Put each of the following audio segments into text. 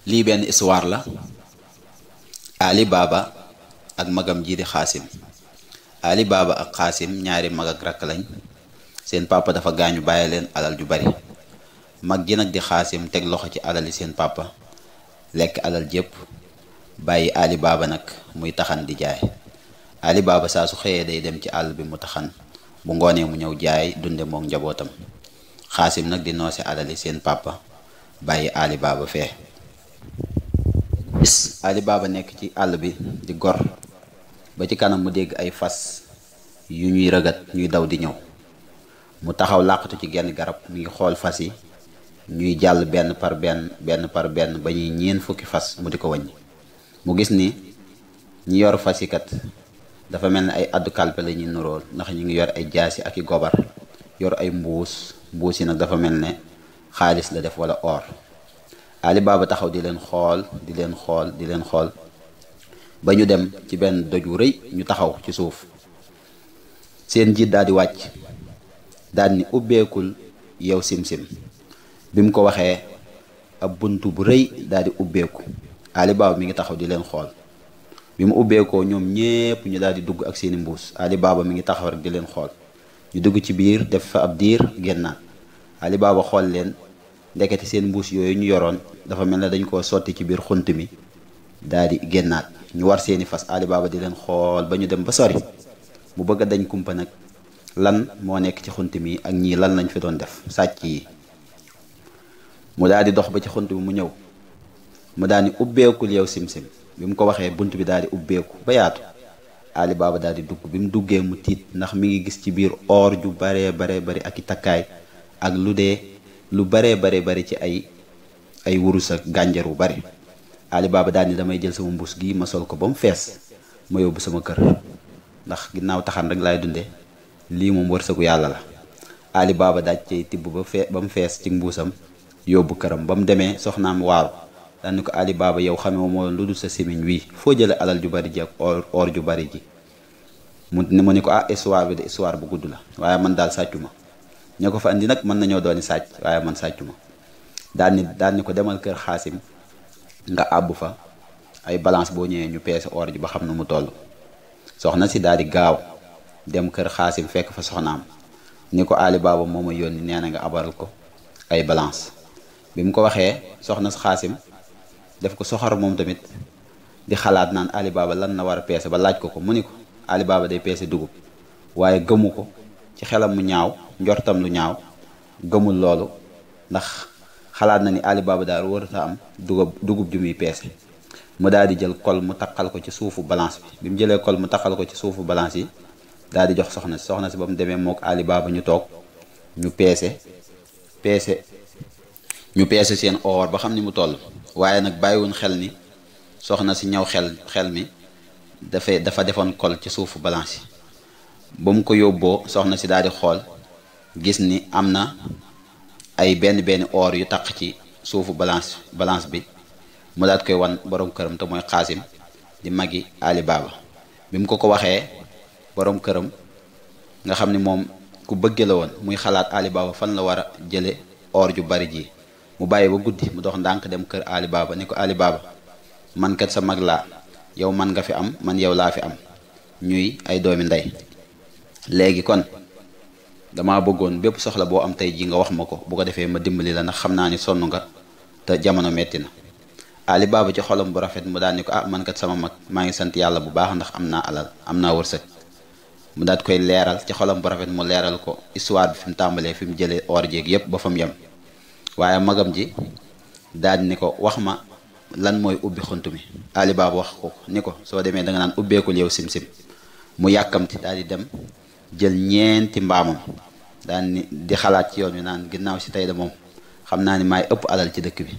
lii benn histoire la. Ali Baba ak magam ji di Xaasim. Ali Baba ak Xaasim ñaari mag ak rakk lañ. seen papa dafa gaañu bàyyi leen alal ju bari. mag ji nag di Xaasim teg loxo ci alali seen papa lekk alal jépp bàyyi Ali Baba nag muy taxan di jaay. Ali Baba saa su xëyee day dem ci àll bi mu taxan, bu ngoonee mu ñëw jaay dunde mook njabootam. Xaasim nag di noose alali seen papa bàyyi Ali Baba fee. bis Ali Baba nekk ci àll bi di gor ba ci kanam mu dégg ay fas yu ñuy rëgat ñuy daw di ñëw. mu taxaw làqatu ci genn garab mi ngi xool fas yi ñuy jàll benn par benn ba ñuy ñeen fukki fas mu di ko wàññi. mu gis ni ñi yor fas yi kat dafa mel ni ay addu kalpe la ñuy nurool, ndax ñu ngi yor ay jaasi ak i gobar, yor ay mbuus yi nag dafa mel ne xaalis la def wala or. Ali Baba taxaw di leen xool ba ñu dem ci benn doj wu rëy ñu taxaw ci suuf. seen njiit daal di wàcc daal ni ubbeekul yow simsim. bi mu ko waxee ab bunt bu rëy daal di ubbeeku. Ali Baba mi ngi taxaw di leen xool. bi mu ubbeekoo ñoom ñépp ñu daal di dugg ak seeni mbuus. Ali Baba mi ngi taxaw rek di leen xool. ñu dugg ci biir def fa ab diir génnaat. Ali Baba xool leen ndekete seen mbuus yooyu ñu yoroon dafa mel ne dañ koo sotti ci biir xunt mi daal di génnaat. ñu war seeni fas. Ali Baba di leen xool ba ñu dem ba sori mu bëgg a dañ kumpa nag lan moo nekk ci xunt mi ak ñii lan lañ fi doon def sàcc yi. mu daal di dox ba ci xunt bi mu ñëw mu daal ni ubbeekul yow simsim. bi mu ko waxee bunt bi daal di ubbeeku ba yaatu. Ali Baba daal di dugg. bi mu duggee mu tiit ndax mi ngi gis ci biir or ju baree bari ak i takkaay ak lu baree bari ci ay wurus ak gànjar wu bari. Ali Baba daal ni damay jël sama mbuus gi ma sol ko ba mu fees ma yóbbu sama kër, ndax ginnaaw taxan rek laay dunde lii moom wërsëgu yàlla la. Ali Baba daaj cay tibb ba mu fees ci mbuusam yóbbu këram. ba mu demee soxnaam waaru daan ni ko Ali Baba yow xamee moo lu dul sa simiñ wii foo jële alal ju bari ji ak or ju bari ji. mu ni ko histoire bi de histoire bu gudd la waaye man daal sàccu ma. ña ko fa andi nag mën nañoo dooni sàcc waaye man sàccu ma. daan ni ko demal kër Xaasim nga àbb fa ay balance boo ñëwee ñu peese or ji ba xam na mu toll. soxna si daal di gaaw dem kër Xaasim fekk fa soxnaam ni ko Ali Baba moo ma yónni nee na nga abaral ko ay balance. bi mu ko waxee soxna si Xaasim def ko soxor moom tamit di xalaat naan Ali Baba lan na war a peese ba laaj ko mu ni ko Ali Baba day peese dugub, waaye gëmu ko ci xelam mu ñaaw njortam lu ñaaw gëmul loolu ndax xalaat na ni Ali Baba daal warata am dugub ju muy peese. mu daal di jël kol mu takkal ko ci suufu balance bi mu jëlee kol mu takkal ko ci suufu balance yi daal di jox soxna si ba mu demee mook Ali Baba ñu toog ñu peese seen or ba xam ni mu toll. waaye nag bàyyiwuñ xel ni soxna si ñëw xel mi dafa defoon kol ci suufu balance yi. ba mu ko yóbboo soxna si daal di xool gis ni am na ay benn or yu taq ci suufu balance bi. mu daat koy wan borom këram te mooy Xaasim di magi Ali Baba. bi mu ko waxee borom këram nga xam ni moom ku bëgge la woon muy xalaat Ali Baba fan la war a jële or ju bari ji. mu bàyyi ba guddi mu dox ndànk dem kër Ali Baba ni ko Ali Baba man kat sa mag laa, yow man nga fi am man yow laa fi am, ñuy ay doomi ndey. léegi kon dama bëggoon bépp soxla boo am tey ji nga wax ma ko, bu ko defee ma dimbali la ndax xam naa ni sonn nga te jamono metti na. Ali Baba ci xolam bu rafet mu daal ni ko man kat sama mag maa ngi sant yàlla bu baax ndax am naa alal am naa wërsëg. mu daat koy leeral ci xolam bu rafet mu leeral ko histoire bi fi mu tàmbalee fi mu jëlee or jeeg yépp ba fa mu yem. waaye magam ji daal ni ko wax ma lan mooy ubbi xunt mi. Ali Baba wax ko ni ko soo demee da nga naan ubbeekul yow simsim. mu yàkkamti daal di dem jël ñeenti mbaamam daal ni di xalaat ci yoon wi naan ginnaaw si tey de moom xam naa ni maay ëpp alal ci dëkk bi.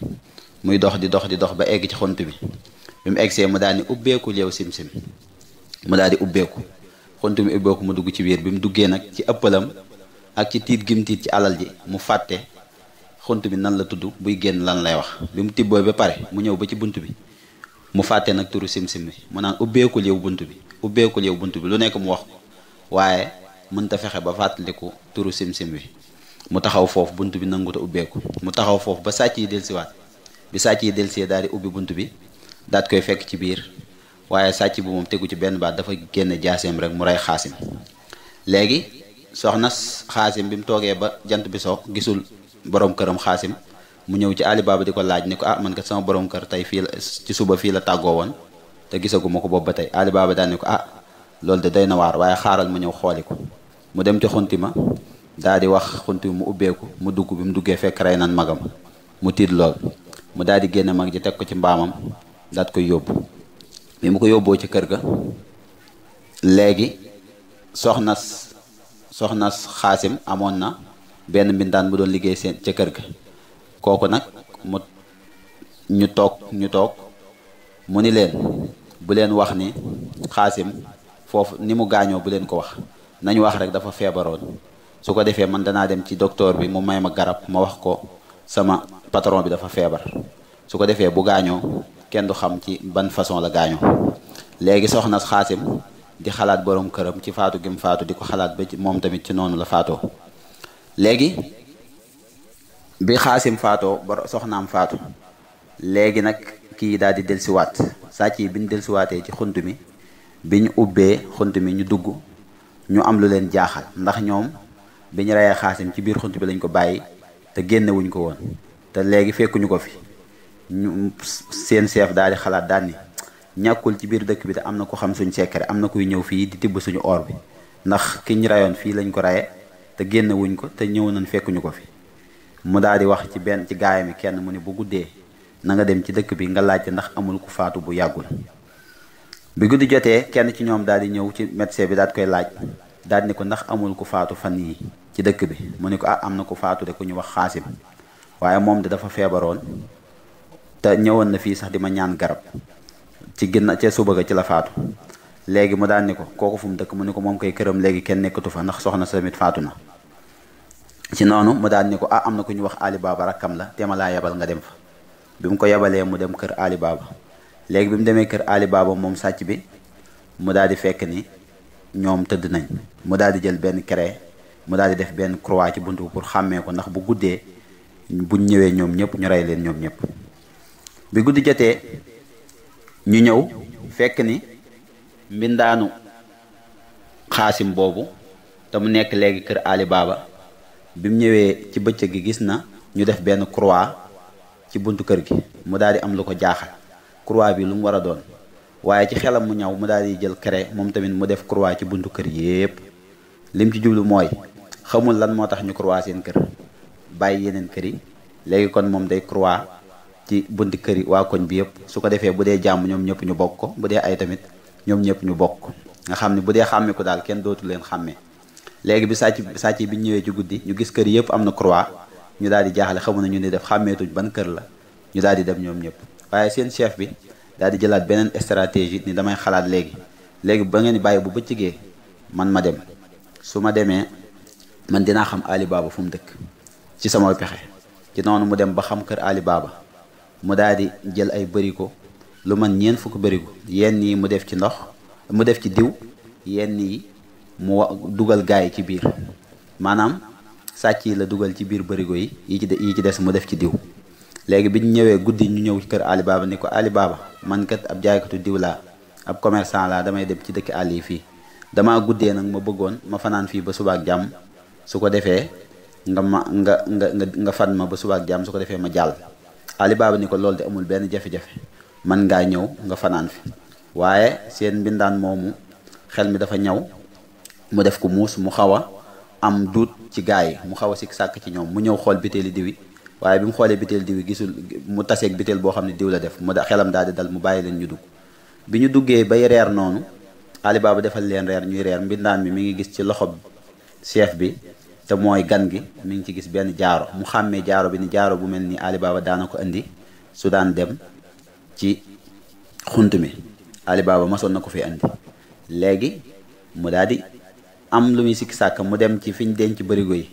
muy dox di dox ba egg ci xunt bi. bi mu eggsee mu daal ni ubbeekul yow simsim. mu daal di ubbeeku xunt mi ubbeeku mu dugg ci biir. bi mu duggee nag ci ëppalam ak ci tiit gim tiit ci alal ji mu fàtte xunt bi nan la tudd buy génn lan lay wax. bi mu tibboo ba pare mu ñëw ba ci bunt bi mu fàtte nag turu simsim bi mu naan ubbeekul yow bunt bi ubbeekul yow bunt bi lu nekk mu wax ko waaye mënta fexe ba fàttaliku turu simsim bi. mu taxaw foofu bunt bi nanguta ubbeeku. mu taxaw foofu ba sàcc yi dellusiwaat bi sàcc yi delsee daal di ubbi bunt bi daat koy fekk ci biir waaye sàcc bi moom tegu ci benn baat dafa génne jaaseem rek mu rey Xaasim. léegi soxna Xaasim bi mu toogee ba jant bi so gisul borom këram Xaasim mu ñëw ci Ali Baba di ko laaj ni ko man kat sama borom kër tey fii la ci suba fii la tàggoo woon te gisaguma ko boobu ba tey. Ali Baba daal ni ko loolu de doy na waar waaye xaaral ma ñëw xooli ko. mu dem ci xunti ma daal di wax xunti mu ubbeeku mu dugg. bi mu duggee fekk rey nan magam mu tiit lool mu daal di génne mag ji teg ko ci mbaamam daat koy yóbbu. bi mu ko yóbboo ci kër ga léegi soxna Xaasim amoon na benn mbindaan bu doon liggéey seen ca kër ga. kooku nag ñu toog mu ni leen bu leen wax ni Xaasim foofu ni mu gaañoo bu leen ko wax, nañu wax rek dafa feebaroon. su ko defee man danaa dem ci docteur bi mu may ma garab ma wax ko sama patron bi dafa feebar. su ko defee bu gaañoo kenn du xam ci ban façon la gaañoo. léegi soxna Xaasim di xalaat borom këram ci faatu gi mu faatu di ko xalaat ba ci moom tamit ci noonu la faatoo. léegi bi Xaasim faatoo soxnaam faatu léegi nag kii daal di dellusiwaat sàcc yi bi ñu dellusiwaatee ci xunt mi bi ñu ubbee xunt mi ñu dugg ñu am lu leen jaaxal ndax ñoom bi ñu reyee Xaasim ci biir xunt bi lañ ko bàyyi te génnewuñ ko woon te léegi fekkuñu ko fi. ñu seen chef daal di xalaat daal ni ñàkkul ci biir dëkk bi te am na ko xam suñ secret, am na kuy ñëw fii di tibb suñu or bi ndax ki ñu rayoon fii lañ ko reye te génnewuñ ko te ñëw nañ fekkuñu ko fi. mu daal di wax ci gaayam yi kenn mu ne bu guddee na nga dem ci dëkk bi nga laajte ndax amul ku faatu bu yàggul. bi guddi jotee kenn ci ñoom daal di ñëw ci médecin bi daal koy laaj daal ni ko ndax amul ku faatu fan yi ci dëkk bi. mu ne ko am na ku faatu de ku ñu wax Xaasim waaye moom de dafa feebaroon te ñëwoon na fii sax di ma ñaan garab ci ca suba ga ci la faatu. léegi mu daal ni ko kooku fu mu dëkk mu ne ko moom koy këram léegi kenn nekkatu fa ndax soxna sa tamit faatu na. ci noonu mu daal ni ko am na ku ñu wax Ali Baba rakkam la te ma laa yebal nga dem fa. bi mu ko yebalee mu dem kër Ali Baba. léegi bi mu demee kër Ali Baba moom sàcc bi mu daal di fekk ni ñoom tëdd nañ. mu daal di jël benn craie mu daal di def benn croix ci buntu pour xàmmee ko ndax bu guddee buñ ñëwee ñoom ñëpp ñu rey leen ñoom ñëpp. bi guddi jotee ñu ñëw fekk ni mbindaanu Xaasim boobu te mu nekk léegi kër Ali Baba bi mu ñëwee ci bëccëg gi gis na ñu def benn croix ci buntu kër gi. mu daal di am lu ko jaaxal croix bi lu mu war a doon waaye ci xelam mu ñaw mu daal di jël craie moom tamit mu def croix ci buntu kër yépp. lim ci jublu mooy xamul lan moo tax ñu croix seen kër bàyyi yeneen kër yi. léegi kon moom day croix ci buntu kër yi waa koñ bi yëpp su ko defee bu dee jàmm ñoom ñëpp ñu bokk ko bu dee ay tamit ñoom ñëpp ñu bokk nga xam ne bu dee xàmmee ko daal kenn dootu leen xàmmee. léegi bi sàcc bi ñëwee ci guddi ñu gis kër yëpp am na croix ñu daal di jaaxle xamu na ñu ni def xàmmeetuñ ban kër la ñu daal di dem ñoom ñëpp. waaye seen chef bi daal di jëlaat beneen stratégie ni damay xalaat léegi ba ngeen di bàyyi bu bëccëgee man ma dem su ma demee man dinaa xam Ali Baba fu mu dëkk ci sama pexe. ci noonu mu dem ba xam kër Ali Baba mu daal di jël ay bërigo lu man ñeent fukk bërigo yenn yi mu def ci ndox mu def ci diw yenn yi mu dugal gaay yi ci biir maanaam sàcc yi la dugal ci biir bërigo yi yi ci des mu def ci diw. léegi bi ñu ñëwee guddi ñu ñëw ci kër Ali Baba ni ko Ali Baba man kat ab jaaykatu diw laa ab commerçant laa damay dem ci dëkk àll yi fii damaa guddee nag ma bëggoon ma fanaan fii ba suba ak jàmm su ko defee nga fan ma ba suba ak jàmm su ko defee ma jàll. Ali Baba ni ko loolu de amul benn jafe-jafe man ngaa ñëw nga fanaan fi waaye seen mbindaan moomu xel mi dafa ñaw mu def ko muus mu xaw a am duut ci gaa yi mu xaw a sikk sàkk ci ñoom mu ñëw xool bitéeli diwi waaye bi mu xoolee bitéel diwi gisul mu taseeg bitéel boo xam ne diw la def xelam daal di dal mu bàyyi leen ñu dugg. bi ñu duggee bay reer noonu Ali Baba defal leen reer ñuy reer mbindaan mi ngi gis ci loxo chef bi te mooy gan gi mi ngi ci gis benn jaaro mu xàmmee jaaro bi ni jaaro bu mel ni Ali Baba daana ko indi su daan dem ci xunt mi Ali Baba masoon na ko fi indi. léegi mu daal di am lu muy sikki sàkk mu dem ci fi ñu denc bërigo yi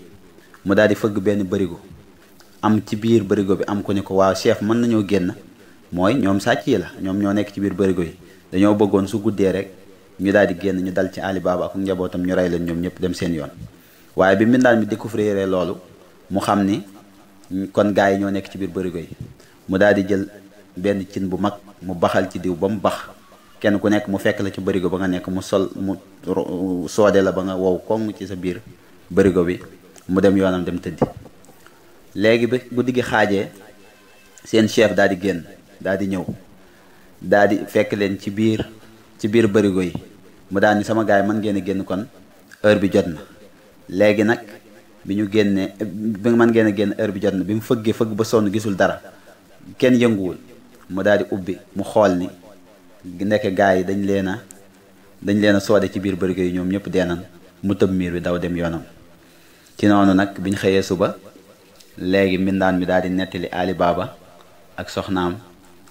mu daal di fëgg benn bërigo am ci biir bërigo bi am ko ni ko waaw chef mën nañoo génn mooy ñoom sàcc yi la ñoom ñoo nekk ci biir bërigo yi dañoo bëggoon su guddee rek ñu daal di génn ñu dal ci Ali Baba ak njabootam ñu rey leen ñoom ñëpp dem seen yoon. waaye bi mbindaan mi découvrir loolu mu xam ni kon gars yi ñoo nekk ci biir bërigo yi mu daal di jël benn cin bu mag mu baxal ci diw ba mu bax kenn ku nekk mu fekk la ci bërigo ba nga nekk mu sol mu soode la ba nga wow koŋ ci sa biir bërigo bi mu dem yoonam dem tëddi. léegi ba guddi gi xaajee seen chef daal di génn daal di ñëw daal di fekk leen ci biir bërigo yi mu daal ni sama gaay mën ngeen a génn kon heure bi jot na. léegi nag bi ñu génnee bi mën ngeen a génn heure bi jot na bi mu fëggee fëgg ba sonn gisul dara kenn yënguwul mu daal di ubbi mu xool ni nekk gaay yi dañ leen a soode ci biir bërigo yi ñoom ñëpp deenan mu tëb miir bi daw dem yoonam. ci noonu nag biñ xëyee suba léegi mbindaan mi daal di nettali Ali Baba ak soxnaam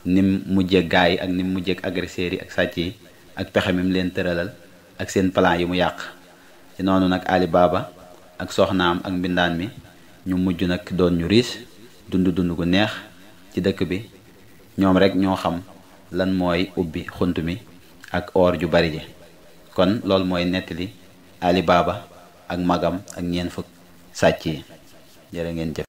nim mujjeeg gaay yi ak nim mujjeeg agresseurs yi ak sàcc yi ak pexe mi mu leen tëralal ak seen plan yi mu yàq. ci noonu nag Ali Baba ak soxnaam ak mbindaan mi ñu mujj nag doon ñu riis dund gu neex ci dëkk bi ñoom rek ñoo xam lan mooy ubbi xunt mi ak or ju bari ji. kon loolu mooy nettali Ali Baba ak magam ak ñeent fukk sàcc yi. jërë ngeen jëf.